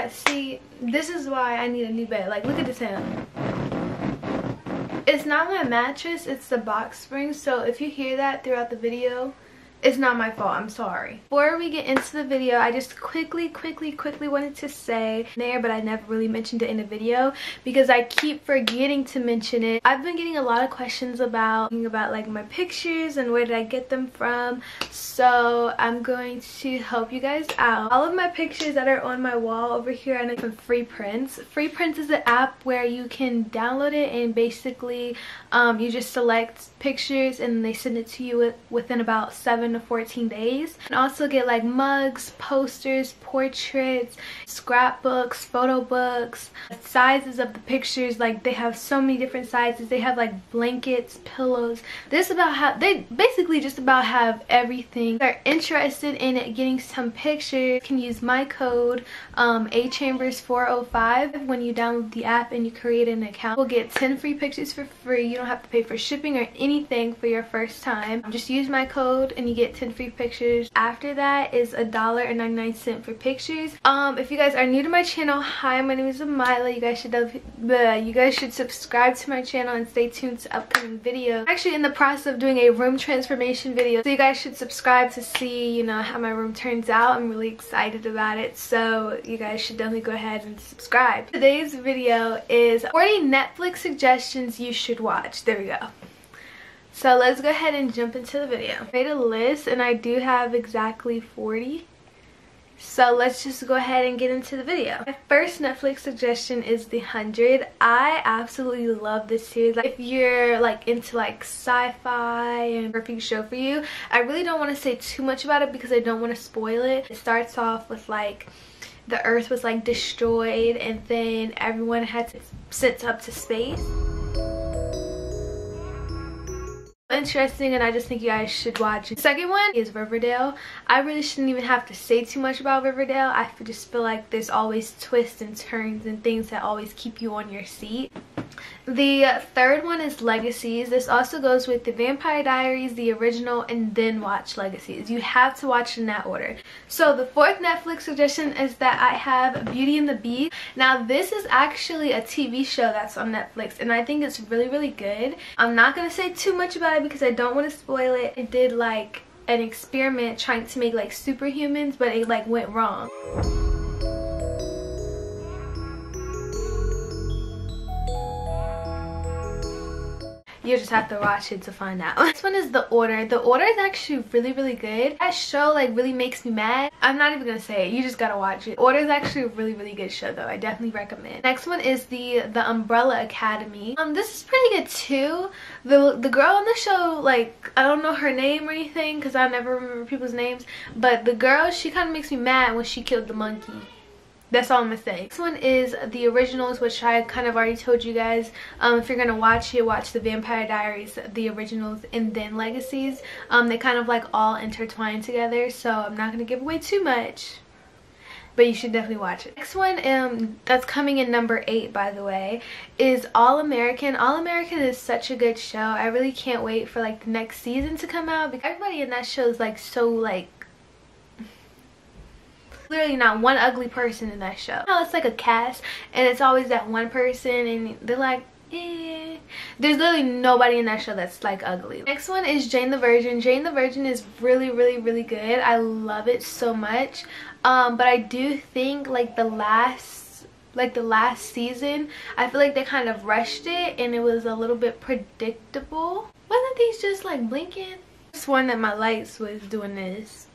that. See, this is why I need a new bed. Like, look at this sound. It's not my mattress, it's the box spring. So if you hear that throughout the video, it's not my fault. I'm sorry. Before we get into the video, I just quickly wanted to say there, but I never really mentioned it in the video because I keep forgetting to mention it. I've been getting a lot of questions about like my pictures and where did I get them from. So I'm going to help you guys out. All of my pictures that are on my wall over here are from Free Prints. Free Prints is an app where you can download it and basically you just select pictures and they send it to you within about 7 to 14 days. And also get like mugs, posters, portraits, scrapbooks, photo books, sizes of the pictures. Like, they have so many different sizes. They have like blankets, pillows. They basically just about have everything. If you're interested in getting some pictures, you can use my code Chambers405 when you download the app and you create an account. We'll get 10 free pictures for free. You don't have to pay for shipping or anything for your first time. Just use my code and you get 10 free pictures. After that is $1.99 for pictures. If you guys are new to my channel, hi, my name is Amiylah. You guys should subscribe to my channel and stay tuned to upcoming videos. I'm actually in the process of doing a room transformation video, so you guys should subscribe to see, you know, how my room turns out. I'm really excited about it, so you guys should definitely go ahead and subscribe. Today's video is 40 Netflix suggestions you should watch. There we go. So let's go ahead and jump into the video. I made a list and I do have exactly 40. So let's just go ahead and get into the video. My first Netflix suggestion is The 100. I absolutely love this series. Like, if you're like into like sci-fi and perfect show for you, I really don't want to say too much about it because I don't want to spoil it. It starts off with like the earth was like destroyed and then everyone had to sent up to space. Interesting, and I just think you guys should watch it. The second one is Riverdale. I really shouldn't even have to say too much about Riverdale. I just feel like there's always twists and turns and things that always keep you on your seat. The third one is Legacies. This also goes with The Vampire Diaries, the original, and then watch Legacies. You have to watch in that order. So the fourth Netflix suggestion is that I have Beauty and the Beast. Now this is actually a TV show that's on Netflix and I think it's really good. I'm not going to say too much about it because I don't want to spoil it. It did like an experiment trying to make like superhumans, but it like went wrong. You just have to watch it to find out. This one is The Order. The Order is actually really good. That show like really makes me mad. I'm not even gonna say it. You just gotta watch it. Order is actually a really good show though. I definitely recommend. Next one is the Umbrella Academy. This is pretty good too. The girl on the show, like, I don't know her name or anything because I never remember people's names, but the girl, she kind of makes me mad when she killed the monkey. That's all I'm gonna say. This one is The Originals, which I kind of already told you guys. If you're gonna watch it, watch The Vampire Diaries, The Originals, and then Legacies. They kind of like all intertwine together, so I'm not gonna give away too much, but you should definitely watch it. Next one, that's coming in number 8 by the way, is All American. All American is such a good show. I really can't wait for like the next season to come out because everybody in that show is like so like, literally not one ugly person in that show. It's like a cast and it's always that one person and they're like, eh. There's literally nobody in that show that's like ugly. Next one is Jane the Virgin. Jane the Virgin is really good. I love it so much. But I do think like the last season, I feel like they kind of rushed it and it was a little bit predictable. Wasn't these just like blinking? I sworn that my lights was doing this.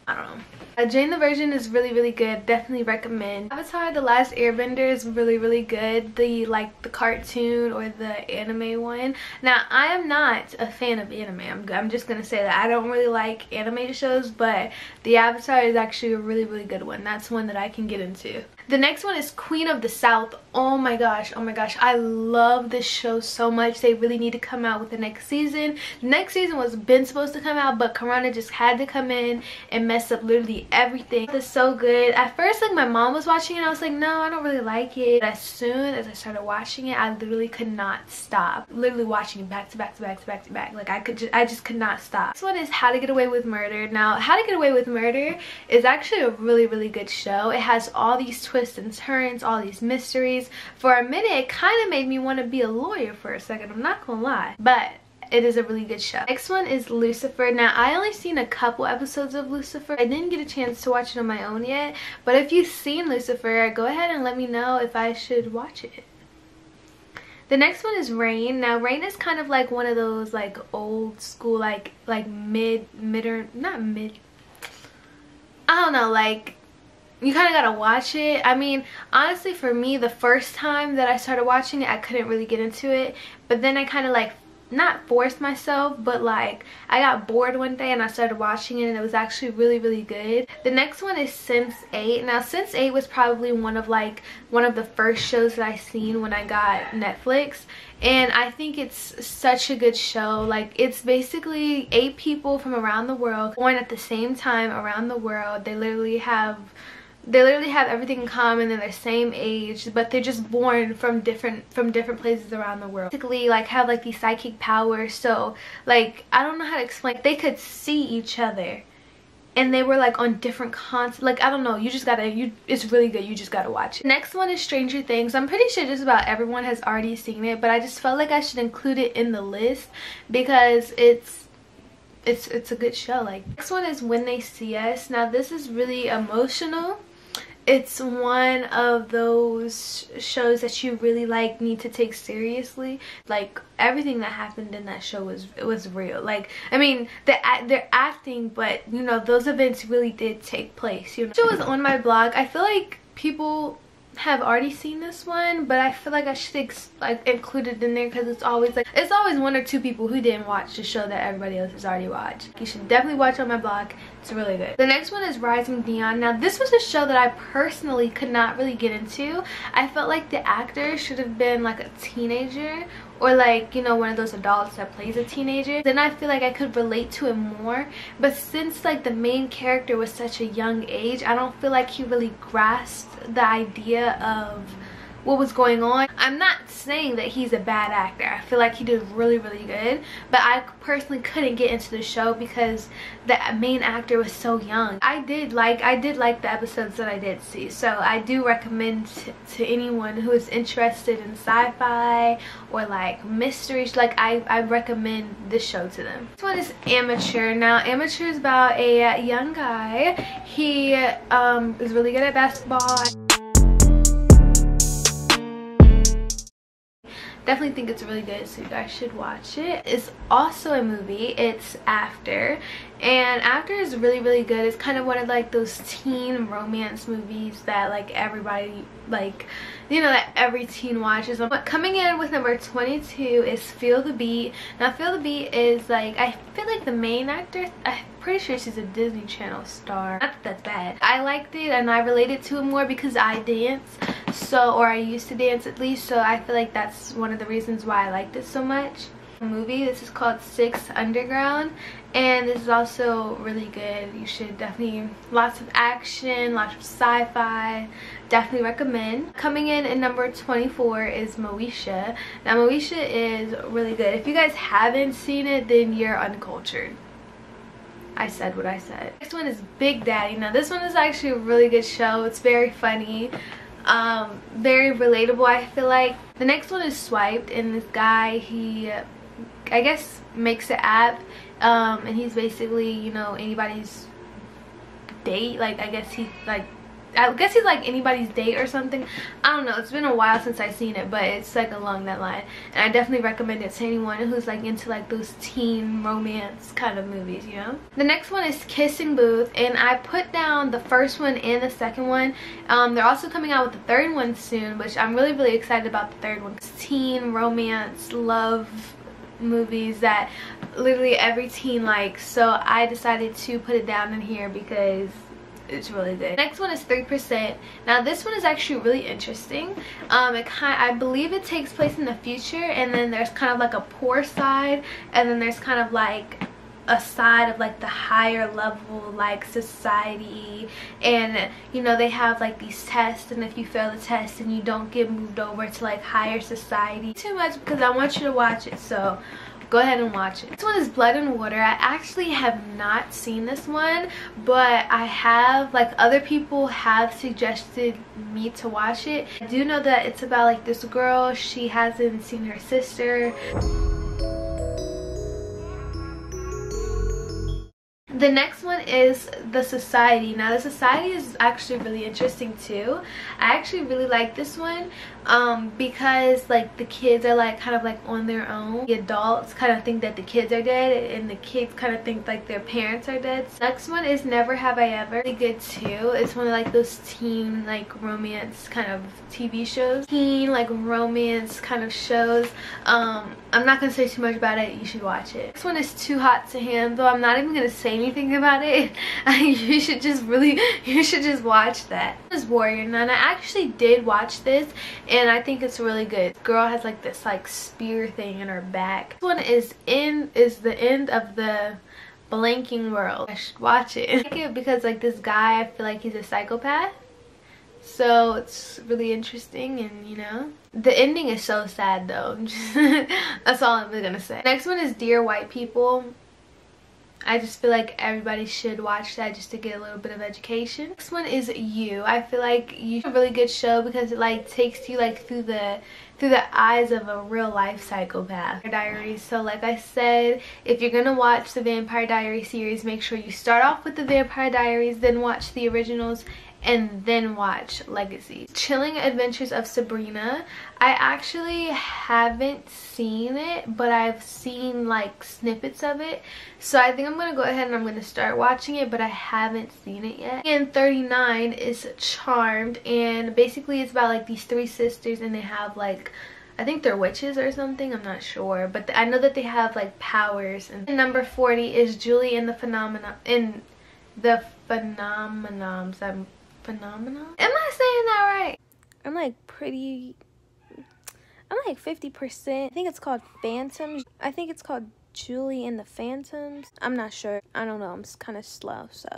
I don't know. Jane the Virgin is really good. Definitely recommend. Avatar: The Last Airbender is really good. The cartoon or the anime one. Now I am not a fan of anime. I'm just gonna say that I don't really like animated shows, but the Avatar is actually a really good one. That's one that I can get into. The next one is Queen of the South. Oh my gosh, I love this show so much. They really need to come out with the next season. The next season was been supposed to come out, but Corona just had to come in and mess up literally everything. It's so good. At first, like, my mom was watching it and I was like, no, I don't really like it. But as soon as I started watching it, I literally could not stop. Literally watching it back to back. Like, I just could not stop. This one is How to Get Away with Murder. Now, How to Get Away with Murder is actually a really good show. It has all these twists twists and turns, all these mysteries. For a minute, it kind of made me want to be a lawyer for a second, I'm not gonna lie. But it is a really good show. Next one is Lucifer. Now, I only seen a couple episodes of Lucifer. I didn't get a chance to watch it on my own yet, but if you've seen Lucifer, go ahead and let me know if I should watch it. The next one is Rain. Now, Rain is kind of like one of those like old school, like not mid, I don't know, like you kind of gotta watch it. I mean, honestly, for me, the first time that I started watching it, I couldn't really get into it, but then I kind of like not forced myself, but like I got bored one day and I started watching it, and it was actually really good. The next one is Sense8. Now, Sense8 was probably one of the first shows that I seen when I got Netflix, and I think it's such a good show. Like, it's basically 8 people from around the world born at the same time around the world. They literally have everything in common. They're the same age, but they're just born from different places around the world. Basically, like, have like these psychic powers. So like, I don't know how to explain. They could see each other, and they were like on different continents. Like, I don't know, it's really good. You just gotta watch it. Next one is Stranger Things. I'm pretty sure just about everyone has already seen it, but I just felt like I should include it in the list because it's a good show. Like, next one is When They See Us. Now, this is really emotional. It's one of those shows that you really like need to take seriously. Like, everything that happened in that show was real. Like, I mean, they're acting, but you know, those events really did take place, you know. The show was on my blog. I feel like people have already seen this one, but I feel like I should like include it in there because it's always 1 or 2 people who didn't watch the show that everybody else has already watched. You should definitely watch it on my blog. It's really good. The next one is Rising Beyond. Now, this was a show that I personally could not really get into. I felt like the actor should have been like a teenager, or like, you know, one of those adults that plays a teenager. Then I feel like I could relate to him more. But since like the main character was such a young age, I don't feel like he really grasped the idea of what was going on. I'm not saying that he's a bad actor. I feel like he did really good, but I personally couldn't get into the show because the main actor was so young. I did like the episodes that I did see, so I do recommend to anyone who is interested in sci-fi or like mysteries. Like, I recommend this show to them. This one is Amateur. Now, Amateur is about a young guy. He is really good at basketball. Definitely think it's really good, so you guys should watch it. It's also a movie. It's After, and After is really good. It's kind of one of like those teen romance movies that like everybody, like, you know, that every teen watches. But coming in with number 22 is Feel the Beat. Now, Feel the Beat is like, I feel like the main actor, I'm pretty sure she's a Disney Channel star. Not that that's bad. I liked it and I related to it more because I dance, so, or I used to dance at least, so I feel like that's one of the reasons why I liked it so much. Movie, this is called 6 Underground, and this is also really good. You should definitely, lots of action, lots of sci-fi, definitely recommend. Coming in at number 24 is Moesha. Now, Moesha is really good. If you guys haven't seen it, then you're uncultured. I said what I said. Next one is Big Daddy. Now, this one is actually a really good show. It's very funny, very relatable, I feel like. The next one is Swiped, and this guy, he I guess makes an app, and he's basically, you know, anybody's date. Like, I guess he's like anybody's date or something. I don't know, it's been a while since I've seen it, but it's like along that line, and I definitely recommend it to anyone who's like into like those teen romance kind of movies, you know. The next one is Kissing Booth, and I put down the first one and the second one. They're also coming out with the third one soon, which I'm really excited about. The third one, it's teen romance love movies that literally every teen likes, so I decided to put it down in here because it's really good. Next one is 3%. Now, this one is actually really interesting. I believe it takes place in the future, and then there's kind of like a poor side, and then there's kind of like a side of like the higher level like society, and you know, they have like these tests, and if you fail the test and you don't get moved over to like higher society. Too much because I want you to watch it, so go ahead and watch it. This one is Blood and Water. I actually have not seen this one, but I have, like, other people have suggested me to watch it. I do know that it's about like this girl, she hasn't seen her sister. The next one is The Society. Now, The Society is actually really interesting too. I actually really like this one because like the kids are like kind of like on their own. The adults kind of think that the kids are dead, and the kids kind of think like their parents are dead. Next one is Never Have I Ever. Really good too. It's one of like those teen like romance kind of TV shows. Teen like romance kind of shows. I'm not gonna say too much about it. You should watch it. This one is Too Hot to Handle. I'm not even gonna say anything about it. You should just watch that. This is Warrior Nun. I actually did watch this, and I think it's really good. The girl has like this like spear thing in her back. This one is the end of the blanking world. I should watch it. I like it because like this guy, I feel like he's a psychopath. So it's really interesting, and you know, the ending is so sad though. That's all I'm really gonna say. Next one is Dear White People. I just feel like everybody should watch that just to get a little bit of education. Next one is You. I feel like You a really good show because it like takes you like through the eyes of a real life psychopath. Diaries. So like I said, if you're gonna watch the Vampire Diaries series, make sure you start off with the Vampire Diaries, then watch the originals, and then watch Legacy. Chilling Adventures of Sabrina. I actually haven't seen it, but I've seen like snippets of it, so I think I'm gonna go ahead and I'm gonna start watching it, but I haven't seen it yet. And 39 is Charmed, and basically it's about like these three sisters, and they have like, I think they're witches or something, I'm not sure, but I know that they have like powers. And number 40 is Julie and the Phenomenons. Phenomenal? Am I saying that right? I'm like 50%. I think it's called Phantoms. I think it's called Julie and the Phantoms. I'm not sure. I don't know. I'm kind of slow, so.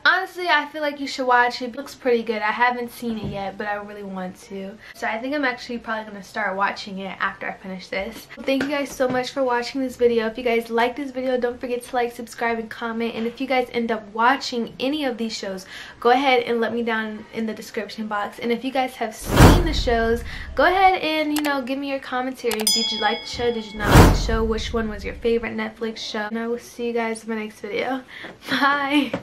Honestly, I feel like you should watch it. It looks pretty good. I haven't seen it yet, but I really want to. So I think I'm actually probably going to start watching it after I finish this. Thank you guys so much for watching this video. If you guys like this video, don't forget to like, subscribe, and comment. And if you guys end up watching any of these shows, go ahead and let me down in the description box. And if you guys have seen the shows, go ahead and, you know, give me your commentary. Did you like the show? Did you not like the show? Which one was your favorite Netflix show? And I will see you guys in my next video. Bye!